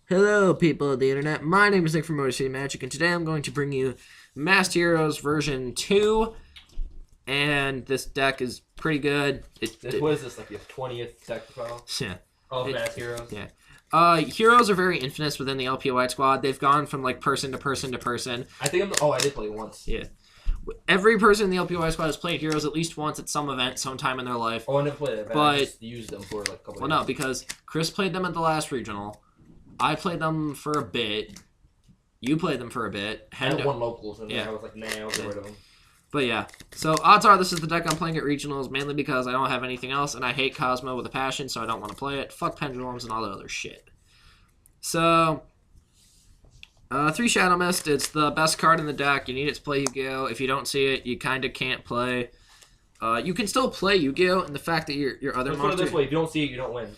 Hello, people of the internet. My name is Nick from Motor City Magic, and today I'm going to bring you Masked Heroes version 2. And this deck is pretty good. What is this, like your 20th deck profile? Yeah. Of Masked Heroes? Yeah. Heroes are very infamous within the LPOI squad. They've gone from like person to person to person. I think I did play it once. Yeah. Every person in the LPOI squad has played Heroes at least once at some event, sometime in their life. Oh, I never played it, but I just used them for like a couple of no, because Chris played them at the last regional. I played them for a bit. You played them for a bit. I had one locals, and then I was like, nah, I'll get rid of them. But yeah, so odds are this is the deck I'm playing at regionals, mainly because I don't have anything else, and I hate Cosmo with a passion, so I don't want to play it. Fuck pendulums and all that other shit. So, 3 Shadow Mist. It's the best card in the deck. You need it to play Yu-Gi-Oh! If you don't see it, you kind of can't play. You can still play Yu-Gi-Oh! And the fact that your other monster... Let's put it this way, if you don't see it, you don't win.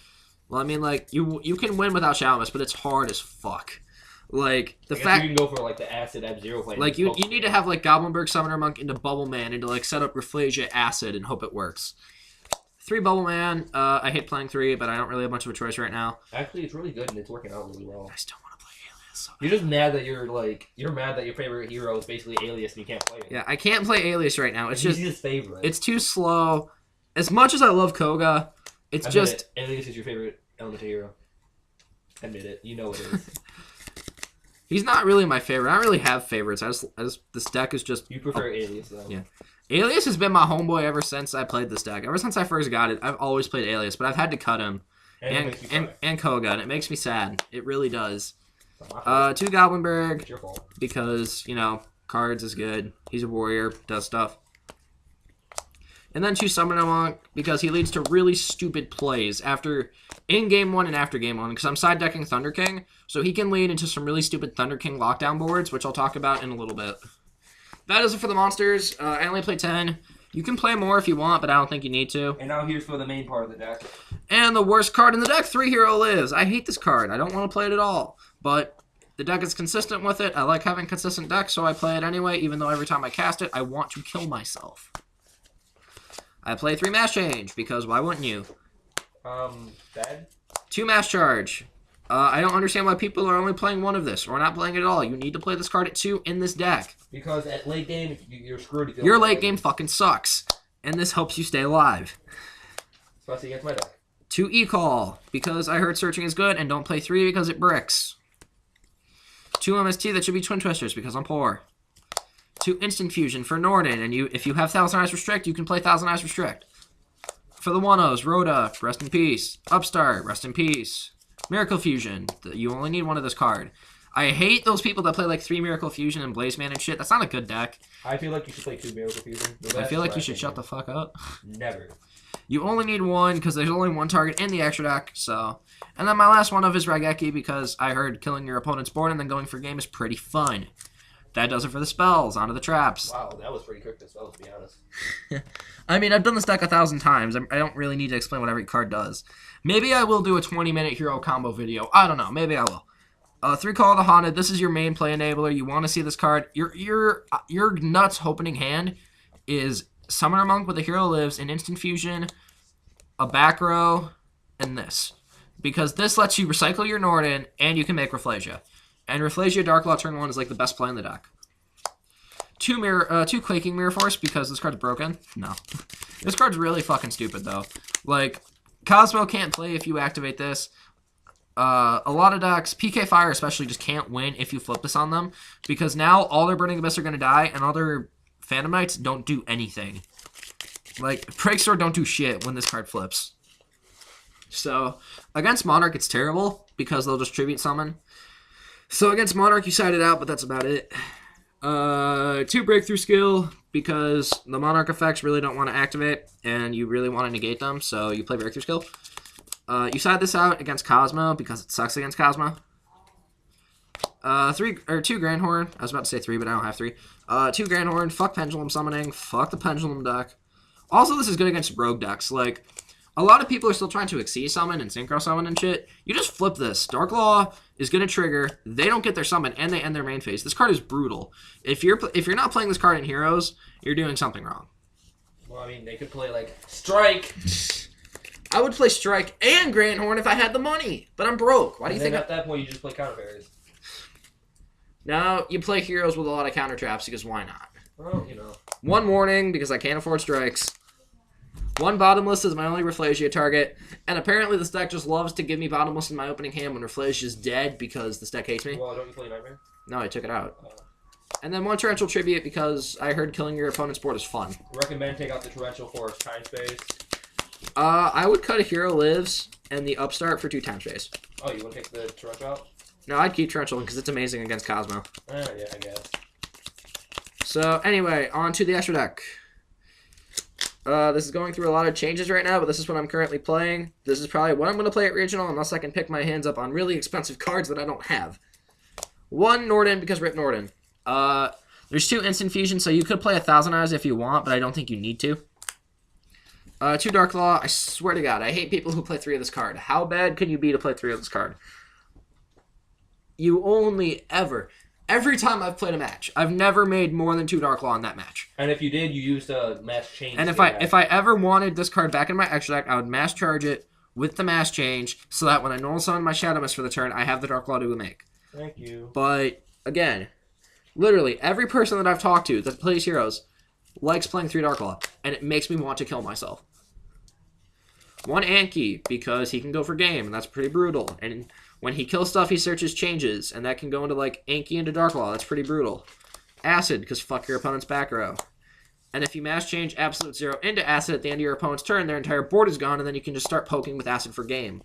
Well, I mean, like, you can win without Shadow Mist, but it's hard as fuck. Like, the fact you can go for, like, the Acid F-Zero play. Like, you need to have, like, Goblinberg, Summoner Monk into Bubble Man and to, like, set up Rafflesia Acid and hope it works. 3 Bubble Man. I hate playing 3, but I don't really have much of a choice right now. Actually, it's really good, and it's working out really well. I still want to play Alias. So you're just mad that you're mad that your favorite hero is basically Alias and you can't play it. Yeah, I can't play Alias right now. It's just his favorite. It's too slow. As much as I love Koga, it's just... Alias is your favorite elemental hero. Admit it. You know it is. He's not really my favorite. I don't really have favorites. This deck is just... You prefer Alias, though. Yeah. Alias has been my homeboy ever since I played this deck. Ever since I first got it, I've always played Alias, but I've had to cut him. And Koga, and it makes me sad. It really does. 2 Goblinberg. It's your fault. Because, you know, cards is good. He's a warrior, does stuff. And then 2 Summoner Monk, because he leads to really stupid plays in Game 1 and after Game 1, because I'm side decking Thunder King, so he can lead into some really stupid Thunder King lockdown boards, which I'll talk about in a little bit. That is it for the monsters. I only play 10. You can play more if you want, but I don't think you need to. And now here's for the main part of the deck. And the worst card in the deck, 3 Hero Lives. I hate this card. I don't want to play it at all. But the deck is consistent with it. I like having consistent decks, so I play it anyway, even though every time I cast it, I want to kill myself. I play 3 Mass Change, because why wouldn't you? Bad? 2 Mass Charge. I don't understand why people are only playing 1 of this, or not playing it at all. You need to play this card at 2 in this deck. Because at late game, you're screwed. If you Your late game fucking sucks, and this helps you stay alive. Especially against my deck. 2 E-Call, because I heard Searching is good, and don't play 3 because it bricks. 2 MST, that should be Twin Twisters, because I'm poor. 2 Instant Fusion for Norden, and if you have Thousand Eyes Restrict, you can play Thousand Eyes Restrict. For the 1-0s, Rhoda, rest in peace. Upstart, rest in peace. Miracle Fusion, you only need 1 of this card. I hate those people that play like 3 Miracle Fusion and Blaze Man and shit. That's not a good deck. I feel like you should play 2 Miracle Fusion. I feel like you should shut the fuck up. Never. You only need 1 because there's only 1 target in the extra deck, so... And then my last one of is Raigeki, because I heard killing your opponent's board and then going for game is pretty fun. That does it for the spells. Onto the traps. Wow, that was pretty quick, the spells, to be honest. I mean, I've done this deck 1,000 times. I don't really need to explain what every card does. Maybe I will do a 20-minute hero combo video. I don't know. Maybe I will. 3 Call of the Haunted. This is your main play enabler. You want to see this card. Your nuts opening hand is Summoner Monk with a Hero Lives, an Instant Fusion, a back row, and this. Because this lets you recycle your Norden, and you can make Rafflesia. And Rafflesia Dark Law turn 1 is like the best play in the deck. 2 Quaking Mirror Force, because this card's broken. No. This card's really fucking stupid, though. Like, Cosmo can't play if you activate this. A lot of decks, PK Fire especially, just can't win if you flip this on them. Because now all their Burning Abyss are going to die, and all their Phantom Knights don't do anything. Like, Break Sword don't do shit when this card flips. So, against Monarch, it's terrible, because they'll just Tribute Summon. So against Monarch, you side it out, but that's about it. 2 Breakthrough Skill, because the Monarch effects really don't want to activate, and you really want to negate them, so you play Breakthrough Skill. You side this out against Cosmo, because it sucks against Cosmo. 2 Grand Horn. I was about to say 3, but I don't have 3. 2 Grand Horn. Fuck Pendulum Summoning. Fuck the Pendulum deck. Also, this is good against Rogue decks. Like, a lot of people are still trying to Exceed Summon and Synchro Summon and shit. You just flip this. Dark Law is going to trigger. They don't get their summon, and they end their main phase. This card is brutal. If you're not playing this card in Heroes, you're doing something wrong. Well, I mean, they could play, like, Strike. I would play Strike and Grand Horn if I had the money, but I'm broke. Why do you think? At that point you just play counter fairies? No, you play heroes with a lot of counter traps because why not? Well, you know. One warning because I can't afford strikes. One bottomless is my only Rafflesia target, and apparently this deck just loves to give me bottomless in my opening hand when Rafflesia's dead because this deck hates me. Well, don't you play Nightmare? No, I took it out. And then one Torrential Tribute because I heard killing your opponent's board is fun. Recommend take out the Torrential for time space. I would cut a Hero Lives and the Upstart for 2 time space. Oh, you want to take the Torrential out? No, I'd keep Torrential because it's amazing against Cosmo. Yeah, I guess. So, anyway, on to the extra deck. This is going through a lot of changes right now, but this is what I'm currently playing. This is probably what I'm going to play at Regional unless I can pick my hands up on really expensive cards that I don't have. 1 Norden because Rip Norden. There's 2 Instant Fusion, so you could play 1,000 Eyes if you want, but I don't think you need to. 2 Dark Law. I swear to God, I hate people who play 3 of this card. How bad can you be to play 3 of this card? You only ever... Every time I've played a match, I've never made more than 2 Dark Law in that match. And if you did, you used a mass change. And if I ever wanted this card back in my extra deck, I would mass charge it with the mass change so that when I normal summon my Shadow Mist for the turn, I have the Dark Law to make. Thank you. But, again, literally, every person that I've talked to that plays Heroes likes playing 3 Dark Law, and it makes me want to kill myself. 1 Anki, because he can go for game, and that's pretty brutal. And when he kills stuff, he searches changes, and that can go into, like, Anki into Dark Law. That's pretty brutal. Acid, because fuck your opponent's back row. And if you mass change Absolute Zero into Acid at the end of your opponent's turn, their entire board is gone, and then you can just start poking with Acid for game.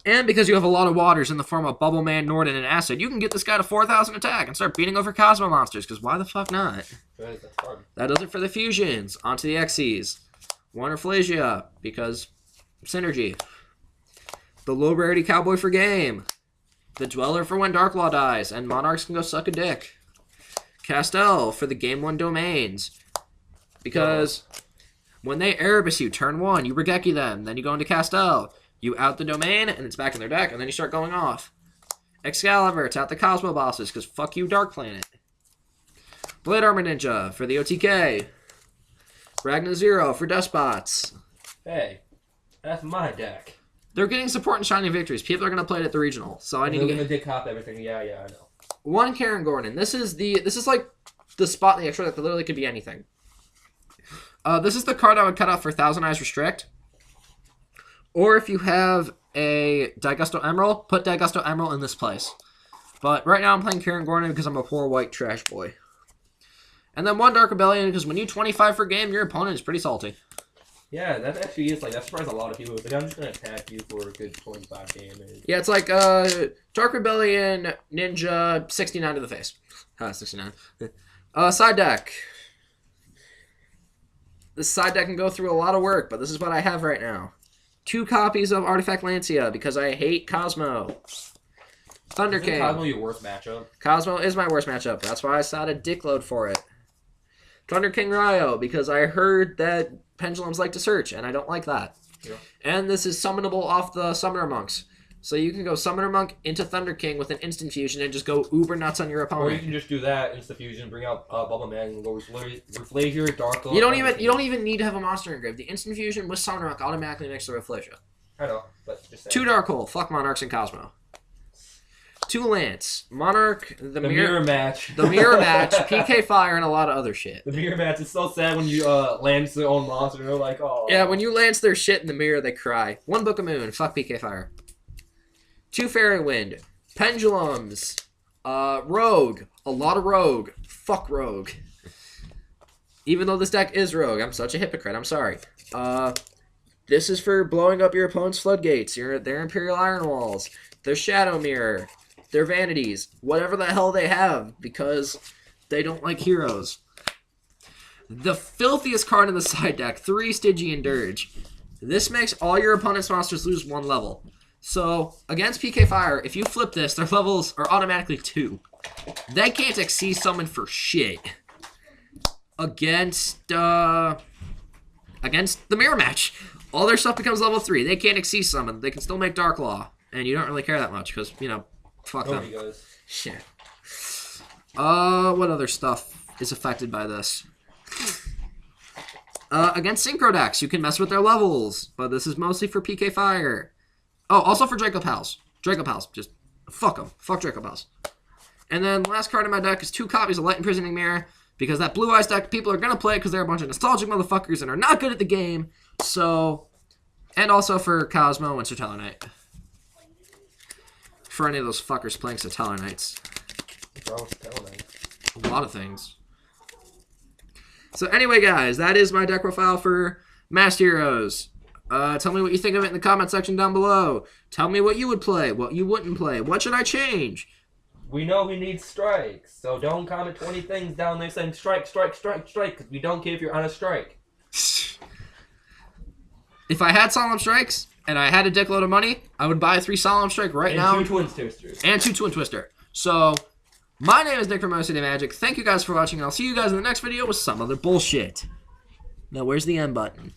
And because you have a lot of waters in the form of Bubble Man, Norden, and Acid, you can get this guy to 4,000 attack and start beating over Cosmo monsters, because why the fuck not? Right, that's fun. That does it for the fusions. On to the Xyz. 1 Rafflesia, because synergy. The Low Rarity Cowboy for game. The Dweller for when Dark Law dies, and Monarchs can go suck a dick. Castel for the Game 1 domains. Because when they Erebus you, turn 1, you Regeki them, then you go into Castel. You out the domain, and it's back in their deck, and then you start going off. Excalibur, it's out the Cosmo bosses, because fuck you, Dark Planet. Blade Armor Ninja for the OTK. Ragna Zero for Despots. Hey, that's my deck. They're getting support and Shining Victories. People are going to play it at the regional, so I need to They're get... gonna dick hop everything. Yeah, I know. 1 Karen Gordon. This is like the spot in the extra deck that literally could be anything. This is the card I would cut out for 1,000 Eyes Restrict. Or if you have a Daigusto Emerald, put Daigusto Emerald in this place. But right now I'm playing Karen Gordon because I'm a poor white trash boy. And then 1 Dark Rebellion because when you 25 for game, your opponent is pretty salty. Yeah, that actually is that surprised a lot of people. It's like, I'm just gonna attack you for a good 25 damage. Yeah, it's like Dark Rebellion, Ninja, 69 to the face. 69. Side deck. This side deck can go through a lot of work, but this is what I have right now. 2 copies of Artifact Lancia because I hate Cosmo. Thunder Isn't King. Cosmo your worst matchup? Cosmo is my worst matchup. That's why I started dick load for it. Thunder King Ryo because I heard that pendulums like to search, and I don't like that. Yeah. And this is summonable off the Summoner Monks. So you can go Summoner Monk into Thunder King with an instant fusion and just go uber nuts on your Or opponent. you can just do that, Insta Fusion, bring out Bubble Man, and go Rafflesia, Dark Law. You don't even need to have a monster engrave. The instant fusion with Summoner Monk automatically makes the Rafflesia. I know, but just 2 Dark Hole, fuck Monarchs and Cosmo. 2 Lance, Monarch, the mirror match. the mirror match, PK Fire, and a lot of other shit. The mirror match is so sad when you lance their own monster and they're like, oh. Yeah, when you lance their shit in the mirror, they cry. 1 Book of Moon, fuck PK Fire. 2 Fairy Wind, Pendulums, Rogue, a lot of Rogue, fuck Rogue. Even though this deck is Rogue, I'm such a hypocrite, I'm sorry. This is for blowing up your opponent's floodgates, their Imperial Iron Walls, their Shadow Mirror, their Vanities, whatever the hell they have, because they don't like heroes. The filthiest card in the side deck, 3 Stygian Dirge. This makes all your opponent's monsters lose 1 level. So, against PK Fire, if you flip this, their levels are automatically 2. They can't Xyz summon for shit. Against the mirror match, all their stuff becomes level 3. They can't Xyz summon. They can still make Dark Law. And you don't really care that much, because, fuck them. Shit. What other stuff is affected by this? Against Synchro decks, you can mess with their levels, but this is mostly for PK Fire. Oh, also for Draco Pals. Draco Pals, just fuck them. Fuck Draco Pals. And then last card in my deck is 2 copies of Light Imprisoning Mirror, because that Blue Eyes deck, people are going to play it because they're a bunch of nostalgic motherfuckers and are not good at the game. So, and also for Cosmo and Stellar Knight. For any of those fuckers playing Stellar Knights. What's wrong with Stellar Knight? A lot of things. So anyway, guys, that is my deck profile for Masked Heroes. Tell me what you think of it in the comment section down below. Tell me what you would play, what you wouldn't play. What should I change? We know we need strikes, so don't comment 20 things down there saying strike, strike, strike, strike, because we don't care if you're on a strike. If I had Solemn Strikes and I had a dickload of money, I would buy 3 Solemn Strike right now. And 2 Twin Twisters. And 2 Twin Twister. So, my name is Nick from City Magic. Thank you guys for watching, and I'll see you guys in the next video with some other bullshit. Now, where's the end button?